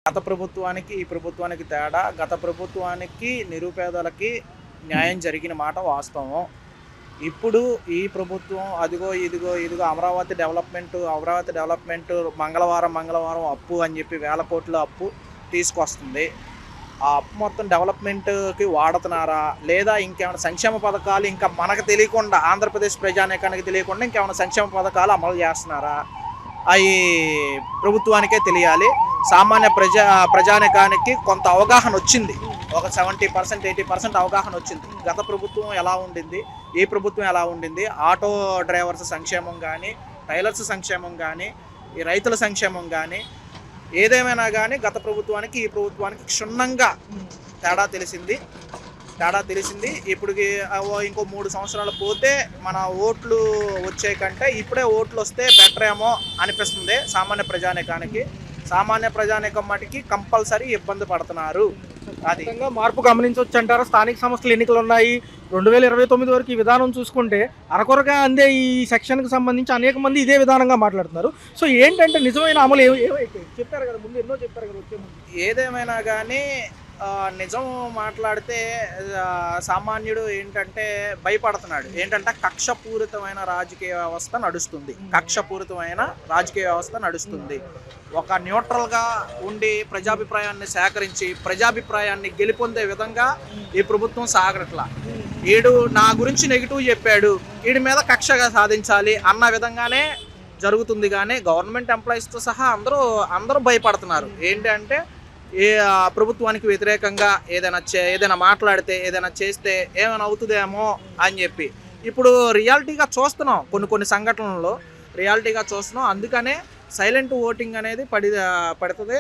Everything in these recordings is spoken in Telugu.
గత ప్రభుత్వానికి ఈ ప్రభుత్వానికి తేడా, గత ప్రభుత్వానికి నిరుపేదలకి న్యాయం జరిగిన మాట వాస్తవం. ఇప్పుడు ఈ ప్రభుత్వం అదిగో, ఇదిగో అమరావతి డెవలప్‌మెంటు మంగళవారం అప్పు అని చెప్పి వేల కోట్ల అప్పు తీసుకొస్తుంది. ఆ అప్పు మొత్తం డెవలప్‌మెంట్‌కి వాడుతున్నారా? లేదా ఇంకేమైనా సంక్షేమ పథకాలు ఇంకా మనకు తెలియకుండా ఆంధ్రప్రదేశ్ ప్రజానీకానికి తెలియకుండా ఇంకేమైనా సంక్షేమ పథకాలు అమలు చేస్తున్నారా? అయి ప్రభుత్వానికే తెలియాలి. సామాన్య ప్రజానీకానికి కొంత అవగాహన వచ్చింది. ఒక 70%, 80% అవగాహన వచ్చింది. గత ప్రభుత్వం ఎలా ఉండింది? ఈ ప్రభుత్వం ఎలా ఉండింది? ఆటో డ్రైవర్స్ సంక్షేమం కానీ, టైలర్స్ సంక్షేమం కానీ, ఈ రైతుల సంక్షేమం కానీ, ఏదేమైనా కానీ గత ప్రభుత్వానికి ఈ ప్రభుత్వానికి క్షుణ్ణంగా తేడా తెలిసింది. ఇప్పటికి ఇంకో 3 సంవత్సరాలు పోతే మన ఓట్లు వచ్చే కంటే ఇప్పుడే ఓట్లు వస్తే బెటర్ ఏమో అనిపిస్తుంది సామాన్య ప్రజానీకం మటుకి కంపల్సరీ ఇబ్బంది పడుతున్నారు. అది మార్పు గమనించవచ్చు అంటారా? స్థానిక సంస్థల ఎన్నికలు ఉన్నాయి. 2029 వరకు ఈ విధానం చూసుకుంటే అరకొరగా అందే ఈ సెక్షన్కి సంబంధించి అనేక మంది ఇదే విధానంగా మాట్లాడుతున్నారు. సో ఏంటంటే నిజమైన అమలు ఏమైతే చెప్పారు కదా, ముందు ఎన్నో చెప్పారు కదా, వచ్చే ముందు ఏదేమైనా కానీ నిజం మాట్లాడితే సామాన్యుడు ఏంటంటే భయపడుతున్నాడు. ఏంటంటే కక్షపూరితమైన రాజకీయ వ్యవస్థ నడుస్తుంది. ఒక న్యూట్రల్గా ఉండి ప్రజాభిప్రాయాన్ని సేకరించి ప్రజాభిప్రాయాన్ని గెలుపొందే విధంగా ఈ ప్రభుత్వం సాగట్లా. ఈడు నా గురించి నెగిటివ్ చెప్పాడు, వీడి మీద కక్షగా సాధించాలి అన్న విధంగానే జరుగుతుంది. కానీ గవర్నమెంట్ ఎంప్లాయీస్తో సహా అందరూ భయపడుతున్నారు. ఏంటంటే ప్రభుత్వానికి వ్యతిరేకంగా ఏదైనా మాట్లాడితే, ఏదైనా చేస్తే ఏమైనా అవుతుందేమో అని చెప్పి ఇప్పుడు రియాలిటీగా చూస్తున్నాం. కొన్ని సంఘటనల్లో రియాలిటీగా చూస్తున్నాం. అందుకనే సైలెంట్ ఓటింగ్ అనేది పడుతుంది.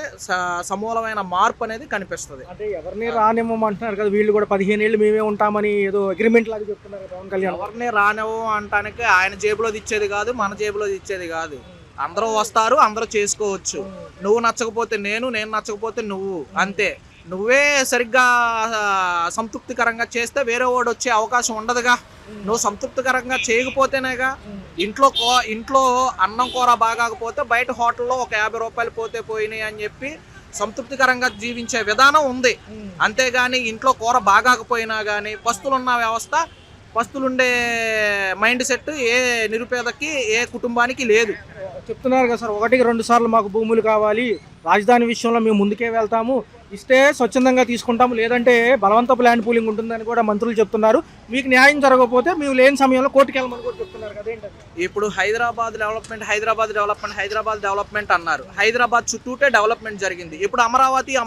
సమూలమైన మార్పు అనేది కనిపిస్తుంది. అంటే ఎవరిని రానివ్వమంటున్నారు కదా, వీళ్ళు కూడా 15 ఏళ్ళు మేమే ఉంటామని ఏదో అగ్రిమెంట్ లాగా చెప్తున్నారు పవన్ కళ్యాణ్. ఎవరిని రానివ్వం అంటానికి ఆయన జేబులోది ఇచ్చేది కాదు, మన జేబులోది ఇచ్చేది కాదు. అందరూ వస్తారు, అందరూ చేసుకోవచ్చు. నువ్వు నచ్చకపోతే నేను నచ్చకపోతే నువ్వు, అంతే. నువ్వే సరిగ్గా సంతృప్తికరంగా చేస్తే వేరే వాడు వచ్చే అవకాశం ఉండదుగా. నువ్వు సంతృప్తికరంగా చేయకపోతేనేగా. ఇంట్లో అన్నం కూర బాగాకపోతే బయట హోటల్లో ఒక 50 రూపాయలు పోయినాయి అని చెప్పి సంతృప్తికరంగా జీవించే విధానం ఉంది. అంతేగాని ఇంట్లో కూర బాగాకపోయినా కానీ పస్తులుండే మైండ్ సెట్ ఏ నిరుపేదకి, ఏ కుటుంబానికి లేదు. చెప్తున్నారు కదా సార్, 1-2 సార్లు మాకు భూములు కావాలి, రాజధాని విషయంలో మేము ముందుకే వెళ్తాము, ఇస్తే స్వచ్ఛందంగా తీసుకుంటాము, లేదంటే బలవంతపు ల్యాండ్ పూలింగ్ ఉంటుందని కూడా మంత్రులు చెప్తున్నారు. మీకు న్యాయం జరగకపోతే మేము లేని సమయంలో కోర్టుకు వెళ్ళమని కూడా చెప్తున్నారు కదా. ఏంటంటే ఇప్పుడు హైదరాబాద్ డెవలప్మెంట్ అన్నారు. హైదరాబాద్ చుట్టూటే డెవలప్మెంట్ జరిగింది. ఇప్పుడు అమరావతి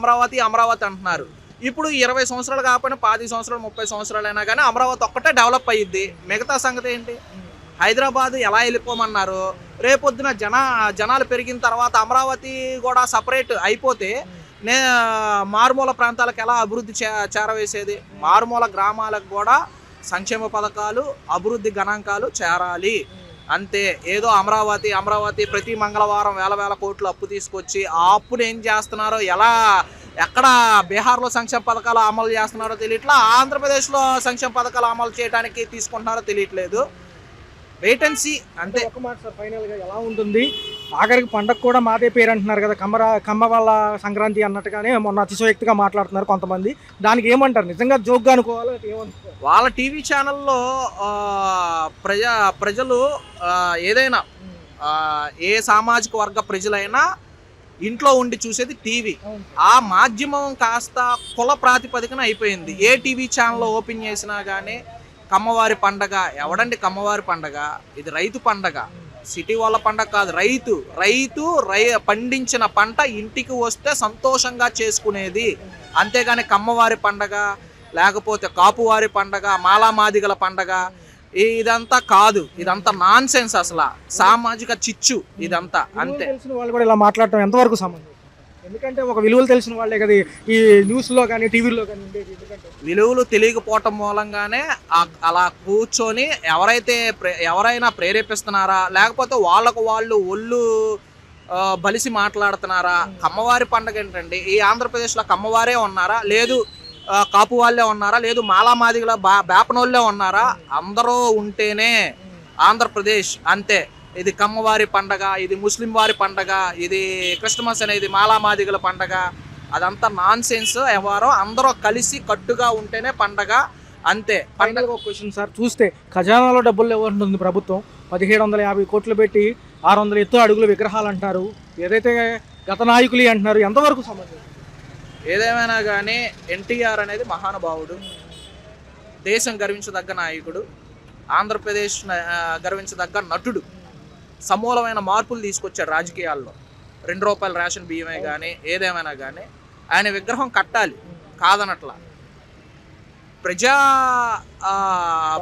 అంటున్నారు. ఇప్పుడు 20 సంవత్సరాలు కాకపోయినా 15 సంవత్సరాలు 30 సంవత్సరాలు అయినా కానీ అమరావతి ఒక్కటే డెవలప్ అయ్యిద్ది. మిగతా సంగతి ఏంటి? హైదరాబాద్ ఎలా వెళ్ళిపోమన్నారు? రేపొద్దున జనాలు పెరిగిన తర్వాత అమరావతి కూడా సపరేట్ అయిపోతే మారుమూల ప్రాంతాలకు ఎలా అభివృద్ధి చేరవేసేది? మారుమూల గ్రామాలకు కూడా సంక్షేమ పథకాలు, అభివృద్ధి గణాంకాలు చేరాలి. అంతే. ఏదో అమరావతి ప్రతి మంగళవారం వేల కోట్లు అప్పు తీసుకొచ్చి ఆ అప్పును ఏం చేస్తున్నారో, ఎక్కడ బీహార్లో సంక్షేమ పథకాలు అమలు చేస్తున్నారో తెలియట్లా, ఆంధ్రప్రదేశ్లో సంక్షేమ పథకాలు అమలు చేయడానికి తీసుకుంటున్నారో తెలియట్లేదు. వెయిట్ అండ్ సీ, అంతే. ఒక మాట సార్, ఫైనల్గా ఎలా ఉంటుంది? ఆఖరికి పండగ కూడా మాదే పేరు అంటున్నారు కదా, కమ్మ వాళ్ళ సంక్రాంతి అన్నట్టుగానే మొన్న అతిశయోక్తిగా మాట్లాడుతున్నారు కొంతమంది. దానికి ఏమంటారు? నిజంగా జోక్గా అనుకోవాలా, ఏమంటారు? వాళ్ళ టీవీ ఛానల్లో ప్రజలు ఏదైనా ఏ సామాజిక వర్గ ప్రజలైనా ఇంట్లో ఉండి చూసేది టీవీ. ఆ మాధ్యమం కాస్త కుల ప్రాతిపదికన అయిపోయింది. ఏ టీవీ ఛానల్ ఓపెన్ చేసినా కానీ కమ్మవారి పండగ. ఎవడండి కమ్మవారి పండగ? ఇది రైతు పండగ, సిటీ వాళ్ళ పండగ కాదు. రైతు పండించిన పంట ఇంటికి వస్తే సంతోషంగా చేసుకునేది. అంతేగాని కమ్మవారి పండగ, లేకపోతే కాపువారి పండగ, మాలామాదిగల పండగ ఇదంతా కాదు. ఇదంతా నాన్ సెన్స్, అసలు సామాజిక చిచ్చు ఇదంతా. అంతే. తెలిసిన వాళ్ళు కూడా ఇలా మాట్లాడటం ఎంతవరకు సంబంధం? ఎందుకంటే ఒక విలువలు తెలిసిన వాళ్ళే కదా ఈ న్యూస్లో కానీ టీవీలో కానీ ఉండేది. ఎందుకంటే విలువలు తెలియకపోవటం మూలంగానే అలా కూర్చొని ఎవరైనా ప్రేరేపిస్తున్నారా, లేకపోతే వాళ్ళకు వాళ్ళు ఒళ్ళు బలిసి మాట్లాడుతున్నారా? కమ్మవారి పండగ ఏంటండి? ఈ ఆంధ్రప్రదేశ్లో కమ్మవారే ఉన్నారా? లేదు కాపు వాళ్ళే ఉన్నారా? లేదు మాలామాదిగల బేపనోళ్ళే ఉన్నారా? అందరూ ఉంటేనే ఆంధ్రప్రదేశ్. అంతే. ఇది కమ్మవారి పండగ, ఇది ముస్లిం వారి పండగ, ఇది క్రిస్మస్ అనేది మాలామాదిగల పండగ. అదంతా నాన్ సెన్స్ వ్యవహారం. అందరూ కలిసి కట్టుగా ఉంటేనే పండగ, అంతే. ఫైనల్గా ఒక క్వశ్చన్ సార్, చూస్తే ఖజానాలో డబ్బులు ఇవ్వంటుంది ప్రభుత్వం. 1750 కోట్లు పెట్టి 600 ఎత్తు అడుగుల విగ్రహాలు అంటారు, ఏదైతే గత నాయకులు అంటున్నారు, ఎంతవరకు సమాజం? ఏదేమైనా కానీ ఎన్టీఆర్ అనేది మహానుభావుడు, దేశం గర్వించదగ్గ నాయకుడు, ఆంధ్రప్రదేశ్ గర్వించదగ్గ నటుడు. సమూలమైన మార్పులు తీసుకొచ్చాడు రాజకీయాల్లో. ₹2 రేషన్ బియ్యమే కానీ ఏదేమైనా కానీ ఆయన విగ్రహం కట్టాలి, కాదనట్లా.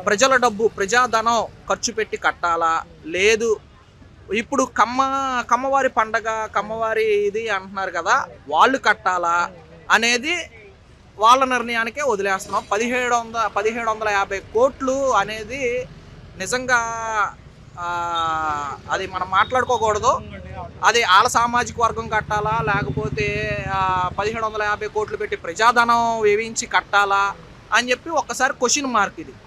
ప్రజల డబ్బు, ప్రజాధనం ఖర్చు పెట్టి కట్టాలా, లేదు ఇప్పుడు కమ్మవారి పండగ, కమ్మవారి ఇది అంటున్నారు కదా, వాళ్ళు కట్టాలా అనేది వాళ్ళ నిర్ణయానికే వదిలేస్తున్నాం. 1750 కోట్లు అనేది నిజంగా అది మనం మాట్లాడుకోకూడదు. అది వాళ్ళ సామాజిక వర్గం కట్టాలా, లేకపోతే 1750 కోట్లు పెట్టి ప్రజాధనం వేయించి కట్టాలా అని చెప్పి ఒక్కసారి క్వశ్చన్ మార్క్ ఇది.